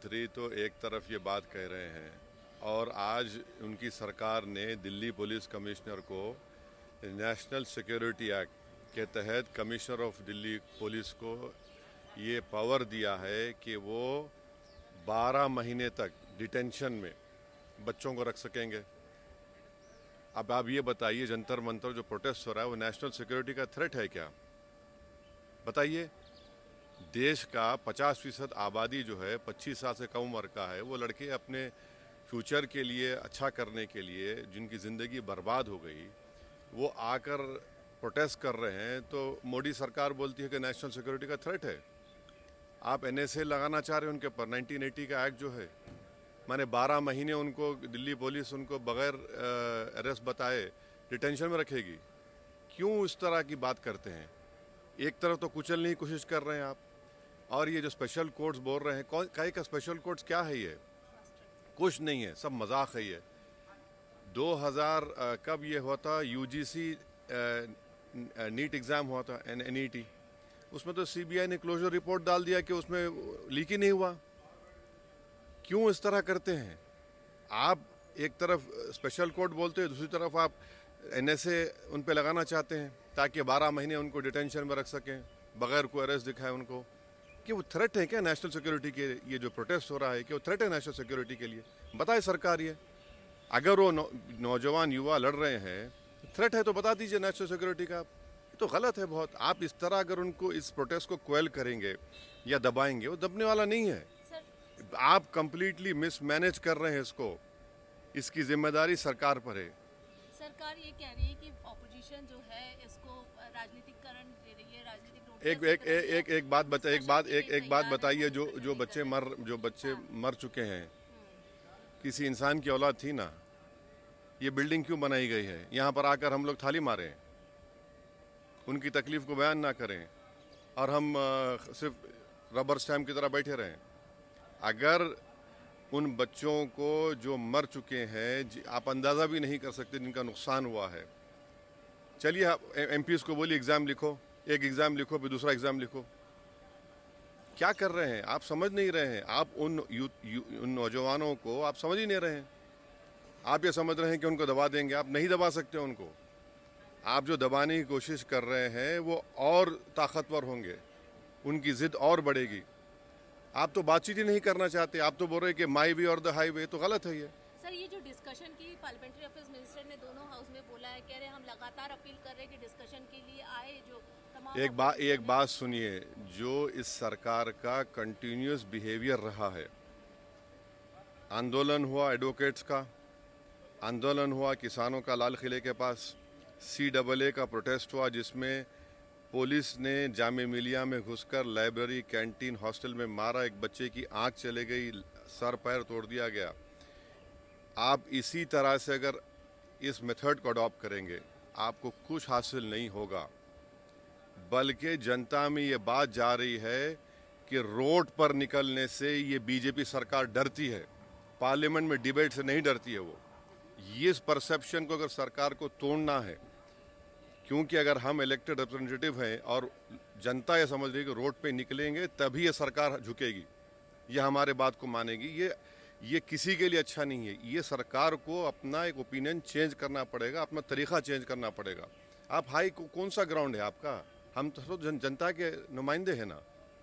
मुख्यमंत्री तो एक तरफ ये बात कह रहे हैं और आज उनकी सरकार ने दिल्ली पुलिस कमिश्नर को नेशनल सिक्योरिटी एक्ट के तहत कमिश्नर ऑफ दिल्ली पुलिस को ये पावर दिया है कि वो 12 महीने तक डिटेंशन में बच्चों को रख सकेंगे। अब आप ये बताइए, जंतर मंतर जो प्रोटेस्ट हो रहा है वो नेशनल सिक्योरिटी का थ्रेट है क्या? बताइए। देश का 50% आबादी जो है 25 साल से कम उम्र का है, वो लड़के अपने फ्यूचर के लिए अच्छा करने के लिए जिनकी ज़िंदगी बर्बाद हो गई, वो आकर प्रोटेस्ट कर रहे हैं तो मोदी सरकार बोलती है कि नेशनल सिक्योरिटी का थ्रेट है। आप NSA लगाना चाह रहे हैं उनके ऊपर, 1980 का एक्ट जो है, माने 12 महीने उनको दिल्ली पुलिस उनको बगैर अरेस्ट बताए डिटेंशन में रखेगी। क्यों इस तरह की बात करते हैं? एक तरफ तो कुचलने की कोशिश कर रहे हैं आप, और ये जो स्पेशल कोर्ट्स बोल रहे हैं, कई का स्पेशल कोर्ट्स क्या है? ये कुछ नहीं है, सब मजाक है। ये 2000 कब ये हुआ था, UGC नीट एग्ज़ाम हुआ था, NET, उसमें तो CBI ने क्लोजर रिपोर्ट डाल दिया कि उसमें लीक ही नहीं हुआ। क्यों इस तरह करते हैं? आप एक तरफ स्पेशल कोर्ट बोलते हैं, दूसरी तरफ आप NSA उन पे लगाना चाहते हैं ताकि 12 महीने उनको डिटेंशन में रख सकें बगैर कोई अरेस्ट दिखाए उनको। कि वो थ्रेट है क्या नेशनल सिक्योरिटी के? ये जो प्रोटेस्ट हो रहा है कि वो थ्रेट है नेशनल सिक्योरिटी के लिए? बताए सरकार ये। अगर वो नौजवान युवा लड़ रहे हैं, थ्रेट है तो बता दीजिए नेशनल सिक्योरिटी का। ये तो गलत है बहुत। आप इस तरह अगर उनको इस प्रोटेस्ट को क्वेल करेंगे या दबाएंगे, वो दबने वाला नहीं है। आप कंप्लीटली मिसमैनेज कर रहे हैं इसको। इसकी जिम्मेदारी सरकार पर है। सरकार ये कह रही है कि ऑपोजिशन जो है इसको राजनीतिकरण दे रही है, राजनीतिक एक बात बताइए, जो बच्चे मर चुके हैं, किसी इंसान की औलाद थी ना? ये बिल्डिंग क्यों बनाई गई है? यहाँ पर आकर हम लोग थाली मारें, उनकी तकलीफ को बयान ना करें और हम सिर्फ रबर स्टैम्प की तरह बैठे रहें? अगर उन बच्चों को जो मर चुके हैं, आप अंदाज़ा भी नहीं कर सकते जिनका नुकसान हुआ है। चलिए आप MPs को बोलिए एग्ज़ाम लिखो, एक एग्ज़ाम लिखो फिर दूसरा एग्ज़ाम लिखो। क्या कर रहे हैं आप? समझ नहीं रहे हैं। आप उन नौजवानों को आप समझ ही नहीं रहे हैं। आप ये समझ रहे हैं कि उनको दबा देंगे। आप नहीं दबा सकते उनको। आप जो दबाने की कोशिश कर रहे हैं वो और ताकतवर होंगे, उनकी ज़िद और बढ़ेगी। आप तो बातचीत ही नहीं करना चाहते। आप तो बोल रहे हैं कि माई वे और द हाईवे। तो गलत है ये। सर, ये जो डिस्कशन की पार्लियामेंट्री अफेयर्स मिनिस्टर ने दोनों हाउस में बोला है, कह रहे हैं हम लगातार अपील कर रहे हैं कि डिस्कशन के लिए आए। जो तमाम एक बात सुनिए, जो इस सरकार का कंटिन्यूस बिहेवियर रहा है, आंदोलन हुआ एडवोकेट्स का, आंदोलन हुआ किसानों का लाल किले के पास, CAA का प्रोटेस्ट हुआ जिसमें पुलिस ने जामे मिलिया में घुसकर लाइब्रेरी, कैंटीन, हॉस्टल में मारा, एक बच्चे की आंख चले गई, सर पैर तोड़ दिया गया। आप इसी तरह से अगर इस मेथड को अडॉप्ट करेंगे, आपको कुछ हासिल नहीं होगा। बल्कि जनता में ये बात जा रही है कि रोड पर निकलने से ये BJP सरकार डरती है, पार्लियामेंट में डिबेट से नहीं डरती है वो। ये इस परसेप्शन को अगर सरकार को तोड़ना है, क्योंकि अगर हम इलेक्टेड रिप्रेजेंटेटिव हैं और जनता ये समझ रही है कि रोड पे निकलेंगे तभी ये सरकार झुकेगी, ये हमारे बात को मानेगी, ये किसी के लिए अच्छा नहीं है। ये सरकार को अपना एक ओपिनियन चेंज करना पड़ेगा, अपना तरीका चेंज करना पड़ेगा। आप कौन सा ग्राउंड है आपका? हम तो जनता के नुमाइंदे हैं ना।